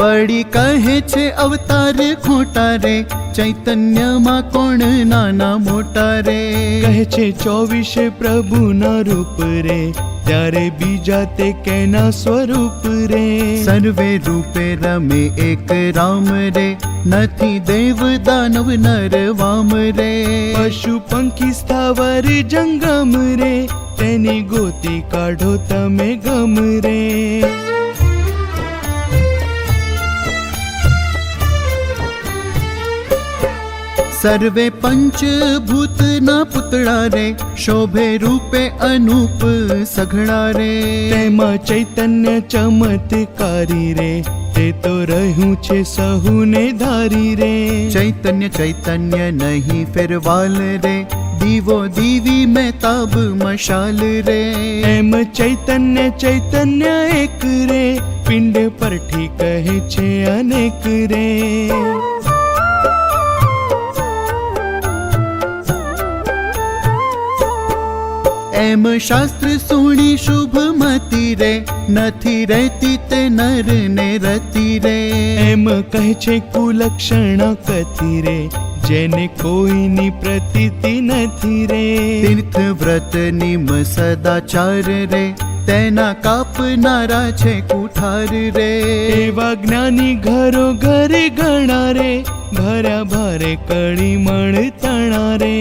વળી કહે છે અવતાર ખોટા રે, ચૈતન્યમાં કોણ નાના મોટા રે. કહે છે 24 પ્રભુના રૂપ રે, ત્યારે બીજા તે કેના સ્વરૂપ રે. સર્વે રૂપે રમે એક રામ રે, નથી દેવ દાનવ નર વામ રે. પશુ પંખી સ્થાવર જંગમ રે, તેની ગોતી કાઢો તમે ગમ રે. સર્વે પંચભૂતના પુતળા રે, શોભે રૂપે અનુપ સઘળા રે. તેમાં ચૈતન્ય ચમત્કારી રે, તે તો રહ્યું છે સહુને ધારી રે. ચૈતન્ય ચૈતન્ય નહીં ફેરવાલ રે, દીવો દીવી મહેતાબ મશાલ રે. એમ ચૈતન્ય ચૈતન્ય એક રે, પિંડ પરથી કહે છે અનેક રે. એમ શાસ્ત્ર સુણી શુભ મતી રે, નથી રહેતી તે નર ને રતી રે. એમ કહે છે કુલક્ષણ કથી રે, જેને કોઈની પ્રતીતિ નથી રે. તીર્થ વ્રત નિમ સદાચાર રે, તેના કાપનારા છે કુઠાર રે. એવા જ્ઞાની ઘરો ઘરે ગણા રે, ભર્યા ભારે કળી મણ તણા રે.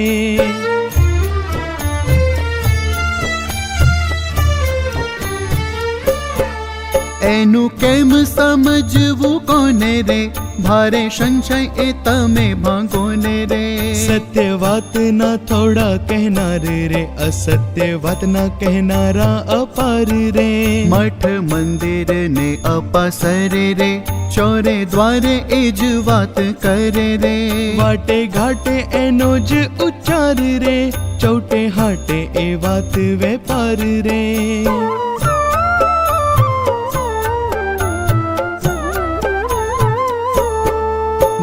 એનું કેમ સમજવું કોને રે, ભારે સંશય એ તમે ભાંગો ને રે. સત્ય વાતના થોડા કહેનાર રે, અસત્ય વાતના કહેનારા અપાર રે. મઠ મંદિર ને અપાસરે રે, ચોરે દ્વારે એ જ વાત કરે રે. વાટે ઘાટે એનો જ ઉચ્ચાર રે, ચૌટે હાટે એ વાત વેપાર રે.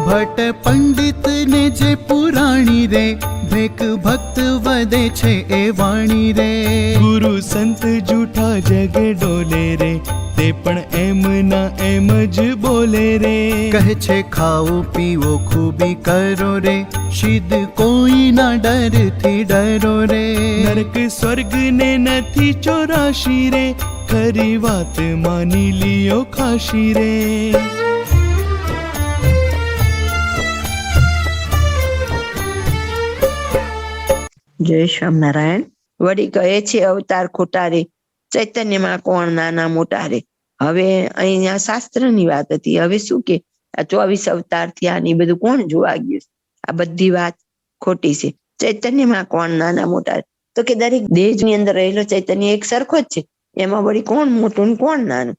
ભટ્ટ પંડિત ને જે પુરાણી રે, ભેક ભક્ત વધે છે એ વાણી રે. ગુરુ સંત જૂઠા જગ ડોલે રે, તે પણ એમ ના એમ જ બોલે રે. કહે છે ખાઓ પીવો ખૂબી કરો રે, સિદ્ધ કોઈના ડરથી ડરો રે. નરક સ્વર્ગ ને નથી ચોરાશી રે, ખરી વાત માની લિયો ખાશી રે. જય સ્વામિનારાયણ. વળી કહે છે અવતાર ખોટા રે, ચૈતન્યમાં કોણ નાના મોટા રે. હવે અહીંયા શાસ્ત્રની વાત હતી, હવે શું કે આ 24 અવતાર થયા ને બધું કોણ જોવા ગયું? આ બધી વાત ખોટી છે. ચૈતન્યમાં કોણ નાના મોટા રે, તો કે દરેક દેહની અંદર રહેલો ચૈતન્ય એક સરખો જ છે, એમાં વળી કોણ મોટું ને કોણ નાનું?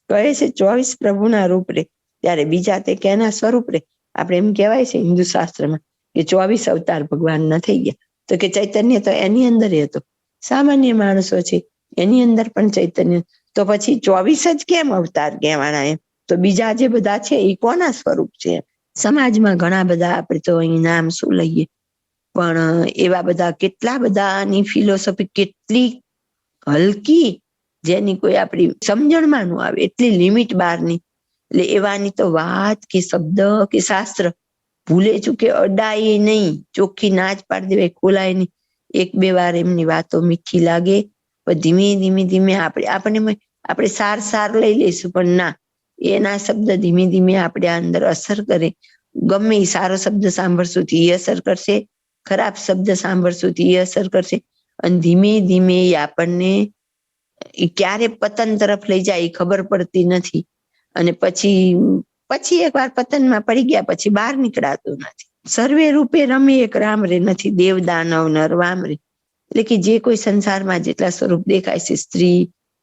કહે છે 24 પ્રભુના રૂપ રે, ત્યારે બીજા તે કેના સ્વરૂપ રે. આપણે એમ કહેવાય છે હિન્દુ શાસ્ત્રમાં કે 24 અવતાર ભગવાન ના થઈ ગયા, તો કે ચૈતન્ય તો એની અંદર હતો. સામાન્ય માણસો છે એની અંદર પણ ચૈતન્ય, તો પછી 24 જ કેમ અવતાર કહેવાના? એમ તો બીજા જે બધા છે એ કોના સ્વરૂપ છે? સમાજમાં ઘણા બધા, આપણે તો અહીં નામ શું લઈએ, પણ એવા બધા કેટલા બધાની ફિલોસોફી કેટલી હલકી, જેની કોઈ આપણી સમજણમાં ન આવે, એટલી લિમિટ બહારની. એટલે એવાની તો વાત કે શબ્દ કે શાસ્ત્ર ભૂલે ચૂકે અડાય નહીં, ચોખ્ખી ના જ પાડી દેવાય, ખોલાય નહીં. 1-2 વાર એમની વાતો મીઠી લાગે, પણ ધીમે ધીમે ધીમે આપણે સાર લઈ લઈશું, પણ ના, એના શબ્દ ધીમે ધીમે આપણે અંદર અસર કરે. ગમે એ સારો શબ્દ સાંભળશું તો એ અસર કરશે, ખરાબ શબ્દ સાંભળશું તો એ અસર કરશે, અને ધીમે ધીમે એ આપણને ક્યારે પતન તરફ લઈ જાય એ ખબર પડતી નથી. અને પછી એકવાર પતનમાં પડી ગયા પછી બહાર નીકળાતું નથી. સર્વે રૂપે રમે એક રામ રે, નથી દેવ દાનવ નર વામ રે. એટલે કે જે કોઈ સંસારમાં જેટલા સ્વરૂપ દેખાય છે, સ્ત્રી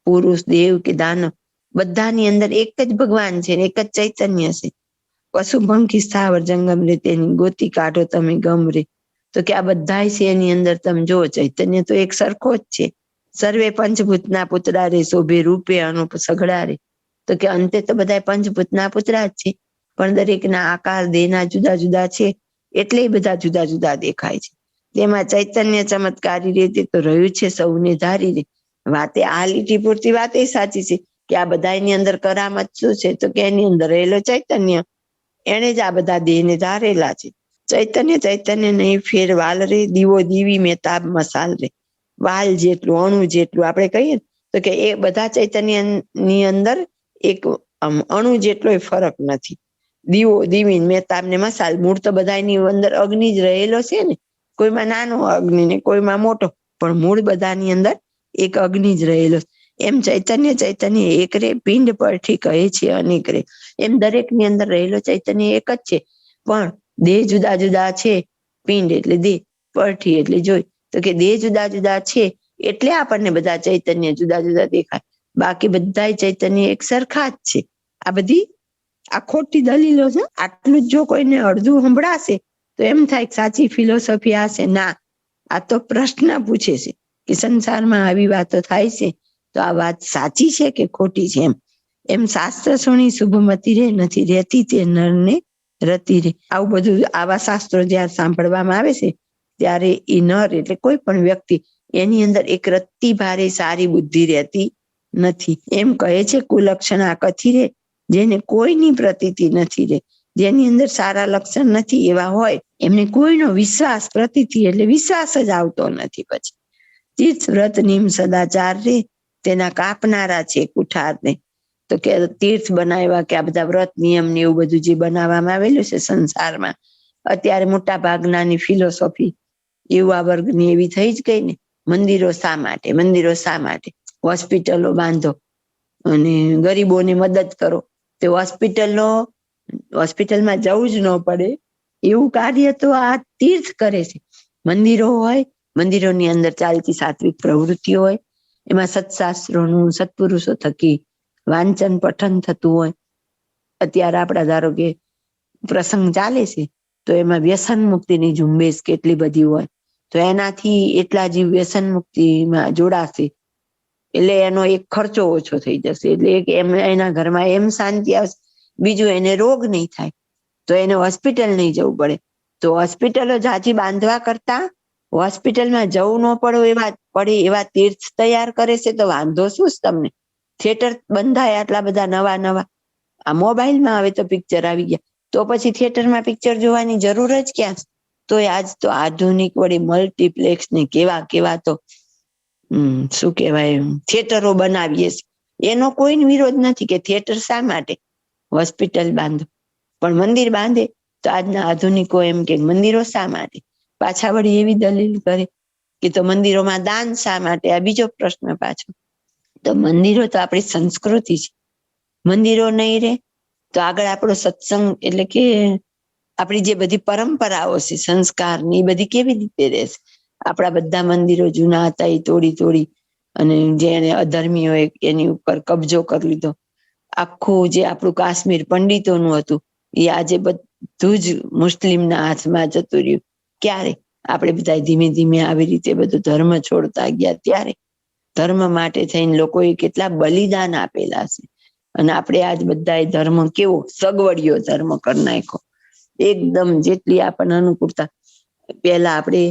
પુરુષ દેવ કે દાનવ, બધાની અંદર એક જ ભગવાન છે ને એક જ ચૈતન્ય છે. પશુ પંખી સ્થાવર જંગમ રે, તેની ગોતી કાઢો તમે ગમ રે. તો કે આ બધા છે એની અંદર તમે જો ચૈતન્ય તો એક સરખો જ છે. સર્વે પંચભૂતના પુતળા રે, શોભે રૂપે અનુપ સઘળા રે. તો કે અંતે તો બધા પંચભૂતના પુતળા જ છે, પણ દરેકના આકાર દેહના જુદા જુદા છે, એટલે બધા જુદા જુદા દેખાય છે. તેમાં ચૈતન્ય ચમત્કારી રીતે તો રહ્યું છે સૌને ધારી રે. વાતે આ લીટી પૂરતી વાત એ સાચી છે કે આ બધા એની અંદર કરામત શું છે? તો કે એની અંદર રહેલો ચૈતન્ય, એને જ આ બધા દેહને ધારેલા છે. ચૈતન્ય નહીં ફેર વાલ રે, દીવો દીવી મેં તાબ મસાલ રે. વાલ જેટલું, અણુ જેટલું આપણે કહીએ તો કે એ બધા ચૈતન્ય ની અંદર એક અણુ જેટલો ફરક નથી. દીવો દીવી મહેતાબ ને મસાલ, મૂળ તો બધાની અંદર અગ્નિ જ રહેલો છે ને, કોઈમાં નાનો અગ્નિ ને કોઈમાં મોટો, પણ મૂળ બધાની અંદર એક અગ્નિ જ રહેલો. એમ ચૈતન્ય એક રે, પિંડ પરથી કહે છે અનેક રે. એમ દરેક ની અંદર રહેલો ચૈતન્ય એક જ છે, પણ દેહ જુદા જુદા છે. પિંડ એટલે દેહ, પરથી એટલે જોઈ, તો કે દેહ જુદા જુદા છે એટલે આપણને બધા ચૈતન્ય જુદા જુદા દેખાય, બાકી બધા ચૈતન્ય એક સરખા જ છે. આ બધી આ ખોટી દલીલો છે. આટલું જ જો કોઈને અડધું સંભળાશે તો એમ થાય સાચી ફિલોસોફી આ છે. ના, આ તો પ્રશ્ન પૂછે છે કે સંસારમાં આવી વાતો થાય છે તો આ વાત સાચી છે કે ખોટી છે. એમ શાસ્ત્ર સુણી શુભમતી રે, નથી રહેતી તે નરને રતી રે. આવું બધું આવા શાસ્ત્રો જયારે સાંભળવામાં આવે છે ત્યારે એ નર એટલે કોઈ પણ વ્યક્તિ, એની અંદર એક રત્તી ભારે સારી બુદ્ધિ રહેતી નથી. એમ કહે છે કુલક્ષણ આ કથી રે, જેને કોઈની પ્રતીતિ નથી રે. જેની અંદર સારા લક્ષણ નથી એવા હોય એમને કોઈનો વિશ્વાસ, પ્રતીતિ એટલે વિશ્વાસ જ આવતો નથી. પછી તીર્થ વ્રત નિયમ સદાચાર રે, તેના કાપનારા છે કુઠાર ને. તો કે તીર્થ બનાવ્યા કે આ બધા વ્રત નિયમ ને એવું બધું જે બનાવવામાં આવેલું છે સંસારમાં, અત્યારે મોટા ભાગનાની ફિલોસોફી યુવા વર્ગની એવી થઈ જ ગઈ ને. મંદિરો શા માટે? મંદિરો શા માટે? હોસ્પિટલો બાંધો અને ગરીબોની મદદ કરો. તો હોસ્પિટલમાં જવું જ ન પડે એવું કાર્ય તો આ તીર્થ કરે છે. મંદિરો હોય, મંદિરોની અંદર ચાલતી સાત્વિક પ્રવૃત્તિઓ હોય, એમાં સત્શાસ્ત્રોનું સત્પુરુષો થકી વાંચન પઠન થતું હોય. અત્યારે આપણા ધારો કે પ્રસંગ ચાલે છે તો એમાં વ્યસન મુક્તિની ઝુંબેશ કેટલી બધી હોય, તો એનાથી એટલા જીવ વ્યસન મુક્તિમાં જોડાશે એટલે એનો એક ખર્ચો ઓછો થઈ જશે, એટલે એના ઘરમાં એમ શાંતિ આવશે. બીજું એને રોગ નહીં થાય, તો એને હોસ્પિટલ નહીં જવું પડે. તો હોસ્પિટલો જાજી બાંધવા કરતા હોસ્પિટલમાં જવું ન પડે એવા તીર્થ તૈયાર કરે છે. તો વાંધો શું તમને? થિયેટર બંધાય આટલા બધા નવા નવા, આ મોબાઈલમાં હવે તો પિક્ચર આવી ગયા, તો પછી થિયેટરમાં પિક્ચર જોવાની જરૂર જ ક્યાં? તો આજ તો આધુનિક વળી મલ્ટીપ્લેક્સ ને કેવા કેવા તો શું કહેવાય થિયેટરો બનાવીએ છે. એનો કોઈ વિરોધ નથી કે થિયેટર શા માટે, હોસ્પિટલ બાંધો. પણ મંદિર બાંધે તો આજના આધુનિકો એમ કે મંદિરો શા માટે? પાછા વળી એવી દલીલ કરે કે તો મંદિરોમાં દાન શા માટે? આ બીજો પ્રશ્ન પાછો. તો મંદિરો તો આપણી સંસ્કૃતિ છે. મંદિરો નહીં રહે તો આગળ આપણો સત્સંગ એટલે કે આપણી જે બધી પરંપરાઓ છે સંસ્કાર ની, એ બધી કેવી રીતે રહેશે? આપણા બધા મંદિરો જૂના હતા એ તોડી અને જેને અધર્મીઓએ એની ઉપર કબજો કરી લીધો. આખું જે આપણું કાશ્મીર પંડિતોનું હતું એ આજે બધું જ મુસ્લિમના હાથમાં જતું રહ્યું. ક્યારે? આપણે બધા ધીમે ધીમે આવી રીતે બધું ધર્મ છોડતા ગયા ત્યારે ધર્મ માટે થઈને લોકોએ કેટલા બલિદાન આપેલા છે. અને આપણે આજ બધા ધર્મ કેવો સગવડિયો ધર્મ કરી નાખ્યો. એકદમ જેટલી આપણને અનુકૂળતા, પેલા આપણે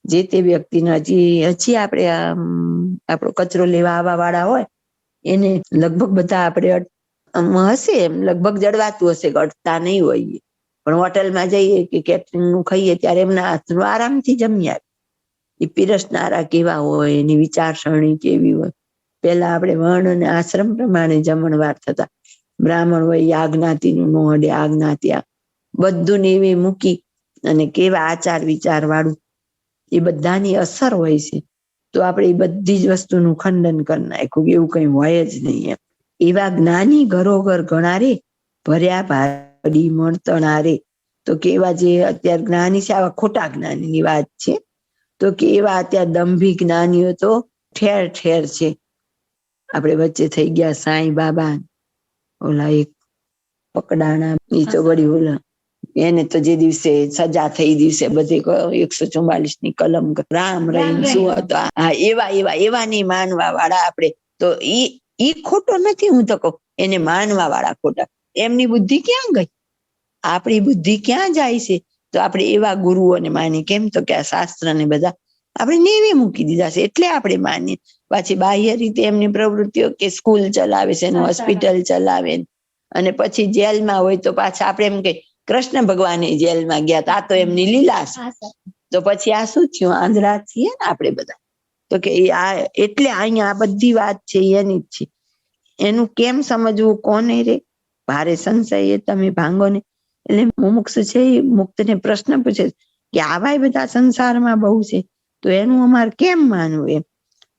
જે તે વ્યક્તિને હજી આપણે આપણો કચરો લેવા આવવા વાળા હોય એને લગભગ બધા આપણે હશે એમ લગભગ જડવાતું હશે, અડતા નહીં હોય. પણ હોટલમાં જઈએ કે કેટરિંગ નું ખાઈએ ત્યારે એમના હાથનું આરામથી જમી આવે. એ પીરસનારા કેવા હોય, એની વિચારસરણી કેવી હોય. પેલા આપણે વર્ણ અને આશ્રમ પ્રમાણે જમણવાર થતા. બ્રાહ્મણ હોય આ જ્ઞાતિનું નો અડે, આ જ્ઞાતિ આ બધું ને એવી મૂકી અને કેવા આચાર વિચાર વાળું એ બધાની અસર હોય છે. તો આપણે એ બધી જ વસ્તુનું ખંડન કરી નાખ્યું, એવું કઈ હોય જ નહીં. એવા જ્ઞાની ઘરોઘર ગણારે, ભર્યા ભાડી મળતણારે. તો કે એવા જે અત્યારે જ્ઞાની છે આવા ખોટા જ્ઞાનીની વાત છે. તો કે એવા અત્યારે દંભી જ્ઞાનીઓ તો ઠેર ઠેર છે. આપણે વચ્ચે થઈ ગયા સાંઈ બાબા, ઓલા એક પકડાણા એ તો વળી ઓલા એને તો જે દિવસે સજા થઈ દિવસે બધે 144 કલમ રામ રહીમ શું હતો. એવા નહીં માનવા વાળા આપણે તો ઈ ખોટો નથી. હું તો કહું એને માનવા વાળા ખોટા. એમની બુદ્ધિ ક્યાં ગઈ? આપણી બુદ્ધિ ક્યાં જાય છે? તો આપણે એવા ગુરુઓને માની. કેમ? તો કે આ શાસ્ત્ર ને બધા આપણે નેવે મૂકી દીધા છે એટલે આપણે માનીએ. પાછી બાહ્ય રીતે એમની પ્રવૃત્તિઓ કે સ્કૂલ ચલાવે છે, હોસ્પિટલ ચલાવે, અને પછી જેલમાં હોય તો પાછા આપણે એમ કે કૃષ્ણ ભગવાન જેલમાં ગયા આ તો એમની લીલા છે. તો પછી આ શું થયું? આંધળા છીએ ને આપણે બધા. તો કે આ એટલે અહીંયા આ બધી વાત છે એની જ છે. એનું કેમ સમજવું? કોને રે ભારે સંશય એ તમે ભાંગો ને. એટલે મુમુક્ષ છે એ મુક્તને પ્રશ્ન પૂછે કે આવા બધા સંસારમાં બહુ છે તો એનું અમારે કેમ માનવું? એમ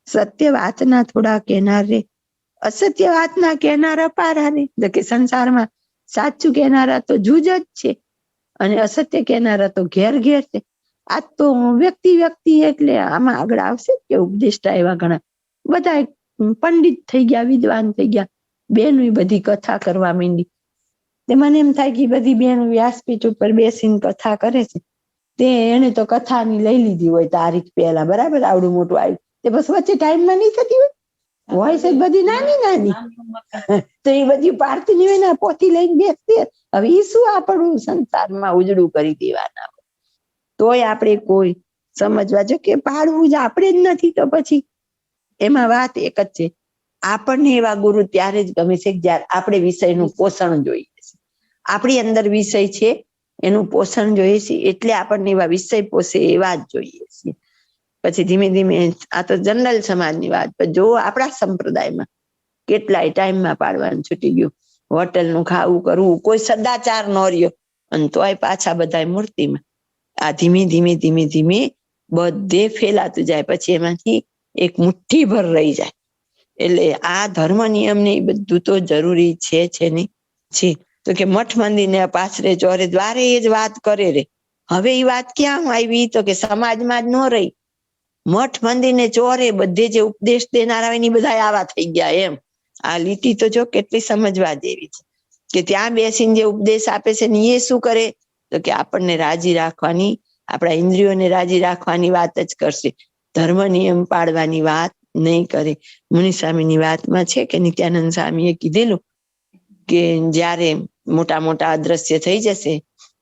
સત્ય વાતના થોડા કહેનાર રે, અસત્ય વાતના કહેનાર અપારા રે. એટલે કે સંસારમાં સાચું કહેનારા તો જૂજ જ છે અને અસત્ય કહેનારા તો ઘેર ઘેર છે. આ તો વ્યક્તિ એટલે આમાં આગળ આવશે કે ઉપદેષ્ટા એવા ઘણા બધા પંડિત થઈ ગયા, વિદ્વાન થઈ ગયા, બેનો બધી કથા કરવા માંડી. તે મને એમ થાય કે બધી બેનો વ્યાસપીઠ ઉપર બેસીને કથા કરે છે તે એને તો કથાની લઈ લીધી હોય તારીખ પહેલા, બરાબર, આવડું મોટું આવ્યું તે બસ વચ્ચે ટાઈમમાં નહીં થતી હોય છે બધી નાની તો એ બધી પાડતી નહીં હોય ને પોથી લઈને બેસતી. હવે એ શું આપણું સંસારમાં ઉજળું કરી દેવાના હોય? તોય આપણે કોઈ સમજવા જો કે પાડવું જ આપણે જ નથી તો પછી એમાં વાત એક જ છે, આપણને એવા ગુરુ ત્યારે જ ગમે છે જ્યારે આપણે વિષયનું પોષણ જોઈએ છે. આપણી અંદર વિષય છે એનું પોષણ જોઈએ છે એટલે આપણને એવા વિષય પોષે એવા જ જોઈએ છીએ. પછી ધીમે ધીમે આ તો જનરલ સમાજની વાત, પણ જો આપણા સંપ્રદાયમાં કેટલાય ટાઈમમાં પાડવાનું છૂટી ગયું, હોટલનું ખાવું કરવું, કોઈ સદાચાર ન રહ્યો અને તોય પાછા બધા મૂર્તિમાં. આ ધીમે ધીમે બધે ફેલાતું જાય. પછી એમાંથી એક મુઠ્ઠી ભર રહી જાય. એટલે આ ધર્મ નિયમ ને એ બધું તો જરૂરી છે નહીં છે. તો કે મઠ મંદિર ને પાછરે ચોરે દ્વારે એ જ વાત કરે રે. હવે એ વાત ક્યાં આવી? તો કે સમાજમાં જ ન રહી, મઠ મંદિર ને ચોરે બધે જે ઉપદેશ દેનારા હોય ને બધા આવા થઈ ગયા. એમ આ લીટી તો જો કેટલી સમજવા જેવી છે કે ત્યાં બેસીને જે ઉપદેશ આપે છે ને એ શું કરે? તો કે આપણને રાજી રાખવાની, આપણા ઇન્દ્રિયોને રાજી રાખવાની વાત જ કરશે, ધર્મ નિયમ પાડવાની વાત નહીં કરે. મુનિ સ્વામીની વાતમાં છે કે નિત્યાનંદ સ્વામીએ કીધેલું કે જ્યારે મોટા મોટા અદ્રશ્ય થઈ જશે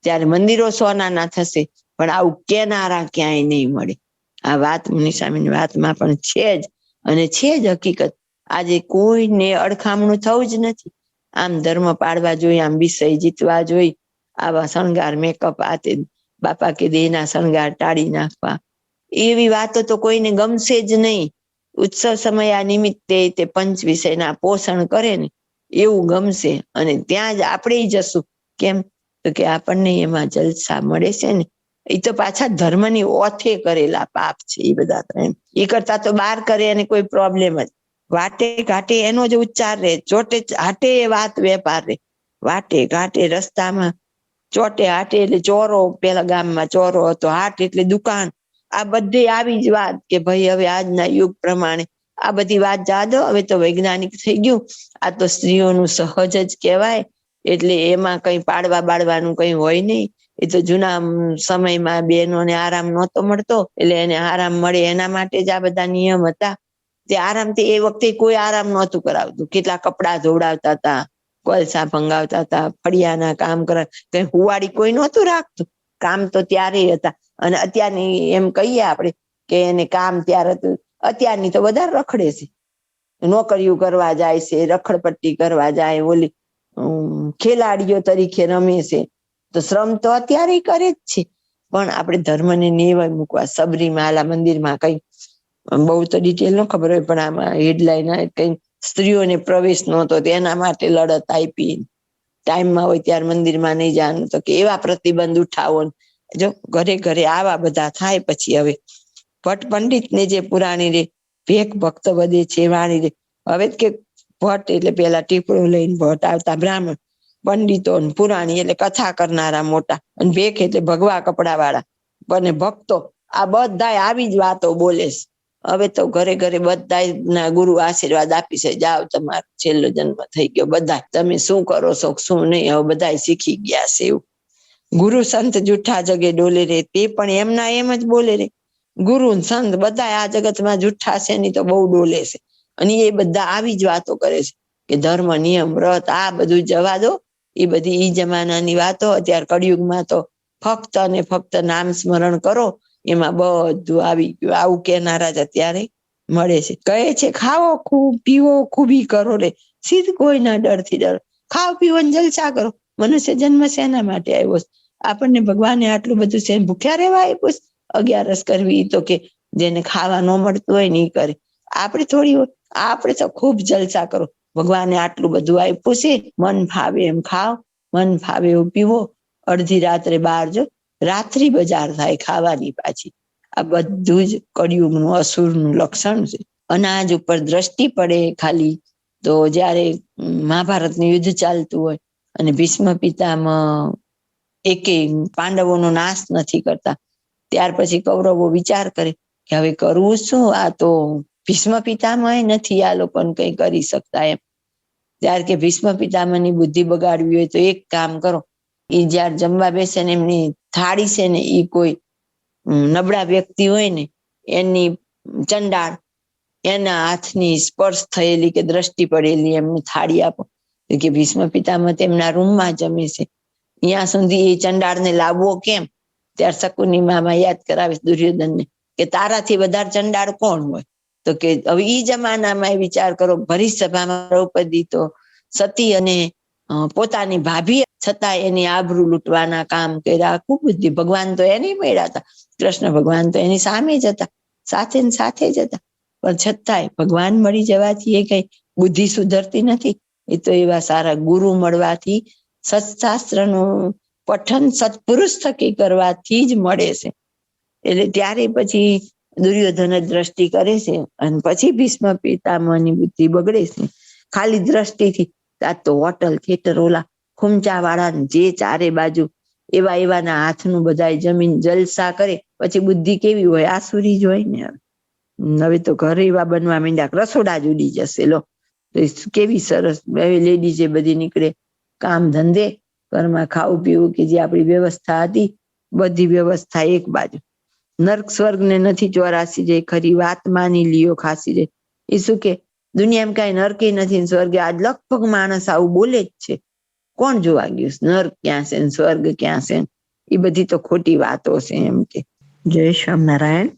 ત્યારે મંદિરો સોનાના થશે પણ આવું કેનારા ક્યાંય નહીં મળે. આ વાત મુનિ સ્વામીની વાતમાં પણ છે જ, અને છે જ હકીકત. આજે કોઈને અડખામણું થવું જ નથી. આમ ધર્મ પાડવા જોઈએ, આમ વિષય જીતવા જોઈએ, આવા શણગાર મેકઅપ આતે બાપા કે દેહના શણગાર ટાળી નાખવા, એવી વાતો તો કોઈને ગમશે જ નહીં. ઉત્સવ સમય નિમિત્તે તે પંચ વિષયના પોષણ કરે ને એવું ગમશે અને ત્યાં જ આપણે જશું. કેમ? તો કે આપણને એમાં જલસા મળે છે ને. એ તો પાછા ધર્મની ઓથે કરેલા પાપ છે એ બધા. તો એમ એ કરતા તો બહાર કરે અને કોઈ પ્રોબ્લેમ જ. વાટે ઘાટે એનો જ ઉચ્ચાર રહે, ચોટે હાટે એ વાત વેપાર રહે. વાટે ઘાટે રસ્તામાં, ચોટે હાટે એટલે ચોરો, પેલા ગામમાં ચોરો હતો, હાટ એટલે દુકાન. આ બધી આવી જ વાત કે ભાઈ હવે આજના યુગ પ્રમાણે આ બધી વાત જા દો, હવે તો વૈજ્ઞાનિક થઈ ગયું, આ તો સ્ત્રીઓનું સહજ જ કહેવાય. એટલે એમાં કઈ પાડવા બાળવાનું કઈ હોય નહીં. એ તો જૂના સમયમાં બહેનોને આરામ નહોતો મળતો એટલે એને આરામ મળે એના માટે જ આ બધા નિયમ હતા. તે આરામથી એ વખતે કોઈ આરામ નહોતું કરાવતું. કેટલા કપડા ધોવડાવતા હતા, કોલસા ભંગાવતા હતા, ફળિયાના કામ કરા, કઈ હુવાડી કોઈ નહોતું રાખતું. કામ તો ત્યારે હતા. અને અત્યારની એમ કહીએ આપણે કે એને કામ ત્યારે હતું, અત્યારની તો વધારે રખડે છે, નોકરીઓ કરવા જાય છે, રખડપટ્ટી કરવા જાય, ઓલી ખેલાડીઓ તરીકે રમે છે. તો શ્રમ તો અત્યારે કરે જ છે. પણ આપણે ધર્મને નેવાય મૂકવા, સબરીમાલા મંદિરમાં કઈ બહુ તો ડિટેલ ન ખબર હોય પણ આમાં હેડલાઈન કઈ સ્ત્રીઓને પ્રવેશ નહોતો તેના માટે લડત આપી, ટાઈમમાં હોય ત્યારે મંદિરમાં નહીં જવાનું. તો કે એવા પ્રતિબંધ ઉઠાવો. જો ઘરે ઘરે આવા બધા થાય. પછી હવે ભટ્ટ પંડિત ને જે પુરાણી રે, ભેખ ભક્ત વધે છે વાણી રે. હવે કે ભટ્ટ એટલે પેલા ટીપડો લઈને ભટ્ટ આવતા બ્રાહ્મણ, પંડિતો પુરાણી એટલે કથા કરનારા મોટા, અને ભેખ એટલે ભગવા કપડા વાળા, અને ભક્તો. આ બધા આવી જ વાતો બોલે છે. હવે તો ઘરે ઘરે બધા ના ગુરુ આશીર્વાદ આપી છે, જાઓ તમારો છેલ્લો જન્મ થઈ ગયો, બધા તમે શું કરો છો શું નહીં હવે બધા શીખી ગયા છે. એવું ગુરુ સંત જૂઠા જગે ડોલે રે, તે પણ એમના એમ જ બોલે રે. ગુરુ સંત બધા આ જગતમાં જૂઠા છે ની તો બહુ ડોલે છે. અને એ બધા આવી જ વાતો કરે છે કે ધર્મ નિયમ વ્રત આ બધું જવા દો. એ બધી ઈ જમાનાની વાતો. અત્યારે કળિયુગમાં તો ફક્ત ને ફક્ત નામ સ્મરણ કરો એમાં બધું આવી ગયું. આવું કેનારા જ અત્યારે મળે છે. કહે છે ખાઓ ખૂબ, પીવો ખૂબી કરો રે, સિદ્ધ કોઈના ડરથી ડરો. ખાઓ પીવો ને જલસા કરો. મનુષ્ય જન્મ શેના માટે આવ્યો છે? આપણને ભગવાને આટલું બધું છે ભૂખ્યા રહેવા આપ્યું છે? 11 કરવી તો કે જેને ખાવા ન મળતું હોય ને એ કરે. આપણે તો ખૂબ જલસા કરો. ભગવાને આટલું બધું આપ્યું છે, મન ફાવે એમ ખાઓ, મન ફાવે એવું પીવો. અડધી રાત્રે બહાર જો, રાત્રિ બજાર થાય ખાવાની પાછી. આ બધું જ કળિયુગનું અસુરનું લક્ષણ છે. અનાજ ઉપર દ્રષ્ટિ પડે ખાલી તો જ્યારે મહાભારતનું યુદ્ધ ચાલતું હોય અને ભીષ્મ પિતામહ એકે પાંડવોનો નાશ નથી કરતા, ત્યાર પછી કૌરવો વિચાર કરે કે હવે કરવું શું? આ તો ભીષ્મ પિતામહ નથી આ લોકોને કઈ કરી શકતા એમ. ત્યારે કે ભીષ્મ પિતામહની બુદ્ધિ બગાડવી હોય તો એક કામ કરો, એ જયારે જમવા બેસે ને એમની થાળી છે ને એ કોઈ નબળા વ્યક્તિ હોય ને એની ચંડાળ, એના હાથની સ્પર્શ થયેલી કે દ્રષ્ટિ પડેલી એમની થાળી આપો. કે ભીષ્મ પિતામહ તેમના રૂમમાં જમે છે, ત્યાં સુધી એ ચંડાળને લાવવો કેમ? ત્યારે શકુની મામા યાદ કરાવે દુર્યોધનને કે તારાથી વધારે ચંડાળ કોણ હોય? તો કે હવે ઈ જમાનામાં વિચાર કરો, ભરી સભામાં દ્રૌપદી તો સતી અને પોતાની ભાભી છતાં એની આબરૂ લૂંટવાના કામ કર્યા. ખૂબ બુદ્ધિ. ભગવાન તો એની મળ્યા હતા, કૃષ્ણ ભગવાન તો એની સામે જ હતા, સાથે ને સાથે જ હતા. પણ છતાંય ભગવાન મળી જવાથી એ કઈ બુદ્ધિ સુધરતી નથી. એ તો એવા સારા ગુરુ મળવાથી, સત્શાસ્ત્રનું પઠન સત્પુરુષ થકી કરવાથી જ મળે છે. એટલે ત્યારે પછી દુર્યોધન દ્રષ્ટિ કરે છે અને પછી ભીષ્મ પિતામહની બુદ્ધિ બગડે છે ખાલી દ્રષ્ટિથી. આ તો હોટલ થિયેટર ઓલા ખુમચા વાળા જે ચારે બાજુ એવાના હાથનું બધા જમીન જલસા કરે, પછી બુદ્ધિ કેવી હોય? આસુરી જ હોય ને. હવે તો ઘર એવા બનવા માંડ્યા, રસોડા જ ઉડી જશે. લો કેવી સરસ લેડીઝ બધી નીકળે કામ ધંધે, ઘરમાં ખાવું પીવું કે જે આપણી વ્યવસ્થા હતી બધી વ્યવસ્થા એક બાજુ. નર્ક સ્વર્ગ ને નથી 84 જે ખરી વાત માની લિયો ખાસી રે. એ શું કે દુનિયામાં કઈ નર્કે નથી સ્વર્ગે. આજ લગભગ માણસ આવું બોલે જ છે. કોણ જોવા ગયું નર્ક ક્યાં છે સ્વર્ગ ક્યાં છે? એ બધી તો ખોટી વાતો છે એમ કે. જય સ્વામિનારાયણ.